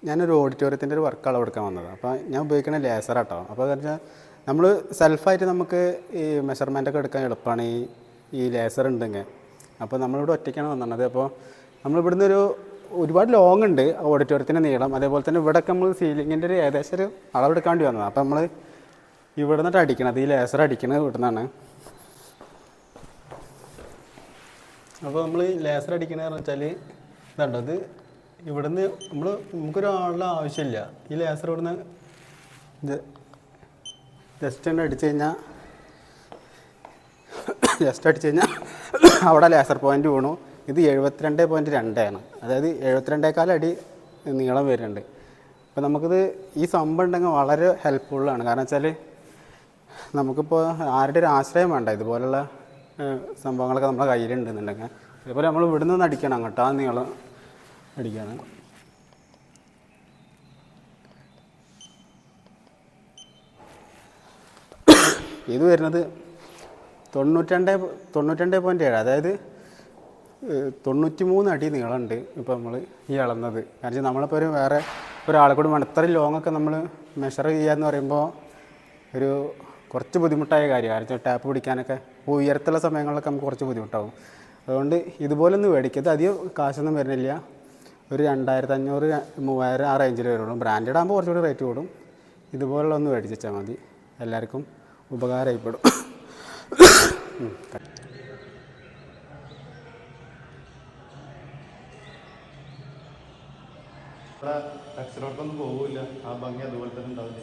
ഞാനൊരു ഓഡിറ്റോറിയത്തിൻ്റെ ഒരു വർക്ക് അളവെടുക്കാൻ വന്നത്. അപ്പോൾ ഞാൻ ഉപയോഗിക്കുന്ന ലേസർ കേട്ടോ. അപ്പോൾ എന്ന് വെച്ചാൽ നമ്മൾ സെൽഫായിട്ട് നമുക്ക് ഈ മെഷർമെൻ്റൊക്കെ എടുക്കാൻ എളുപ്പമാണ് ഈ ലേസർ ഉണ്ടെങ്കിൽ. അപ്പോൾ നമ്മളിവിടെ ഒറ്റയ്ക്കാണ് വന്നത്. അപ്പോൾ നമ്മളിവിടുന്ന് ഒരുപാട് ലോങ് ഉണ്ട് ഓഡിറ്റോറിയത്തിൻ്റെ നീളം. അതേപോലെ തന്നെ ഇവിടെയൊക്കെ നമ്മൾ സീലിങ്ങിൻ്റെ ഏകദേശം ഒരു അളവെടുക്കാൻ വേണ്ടി വന്നത്. അപ്പോൾ നമ്മൾ ഇവിടെ നിന്നിട്ട് അടിക്കണത്, ഈ ലേസർ അടിക്കണത് ഇവിടെ നിന്നാണ്. അപ്പോൾ നമ്മൾ ഈ ലേസർ അടിക്കണമെന്ന് വെച്ചാൽ ഇതുണ്ടോ, ഇത് ഇവിടുന്ന് നമുക്കൊരാളുടെ ആവശ്യമില്ല. ഈ ലേസർ ഇവിടുന്ന് ജസ്റ്റ് അടിച്ചു കഴിഞ്ഞാൽ അവിടെ ലേസർ പോയിൻ്റ് വീണു. ഇത് 72.2 ആണ്. അതായത് 72 അടി നീളം വരുന്നുണ്ട്. അപ്പോൾ നമുക്കിത് ഈ സംഭവം ഉണ്ടെങ്കിൽ വളരെ ഹെൽപ്ഫുള്ളാണ്. കാരണം വെച്ചാൽ നമുക്കിപ്പോൾ ആരുടെ ഒരു ആശ്രയം വേണ്ട. ഇതുപോലുള്ള സംഭവങ്ങളൊക്കെ നമ്മുടെ കയ്യിലുണ്ടെന്നുണ്ടെങ്കിൽ. അതേപോലെ നമ്മൾ ഇവിടെ നിന്ന് അടിക്കണം, അങ്ങോട്ട് ആ നീളം അടിക്കുകയാണ്. ഇത് വരുന്നത് 92.7, അതായത് 93 അടി നീളമുണ്ട്. ഇപ്പോൾ നമ്മൾ ഈ അളന്നത്. കാരണം നമ്മളിപ്പോൾ വേറെ ഒരാളെ കൂടി വേണം. ഇത്രയും ലോങ്ങൊക്കെ നമ്മൾ മെഷർ ചെയ്യാന്ന് പറയുമ്പോൾ കുറച്ച് ബുദ്ധിമുട്ടായ കാര്യമാണ്. കാരണം ടാപ്പ് പിടിക്കാനൊക്കെ ഉയരത്തുള്ള സമയങ്ങളിലൊക്കെ നമുക്ക് കുറച്ച് ബുദ്ധിമുട്ടാവും. അതുകൊണ്ട് ഇതുപോലെ ഒന്ന് മേടിക്കരുത്. അധികം കാശൊന്നും വരുന്നില്ല. ഒരു 2500, 3000 ആ റേഞ്ചിൽ വരുള്ളൂ. ബ്രാൻഡഡ് ആകുമ്പോൾ കുറച്ചുകൂടി റേറ്റ് കൂടും. ഇതുപോലുള്ള ഒന്ന് മേടിച്ചാൽ മതി. എല്ലാവർക്കും ഉപകാരമായിപ്പെടും. ടെക്സ്റ്റിലോട്ടൊന്നും പോകില്ല. ആ ഭംഗി അതുപോലെ തന്നെ ഉണ്ടാവില്ല.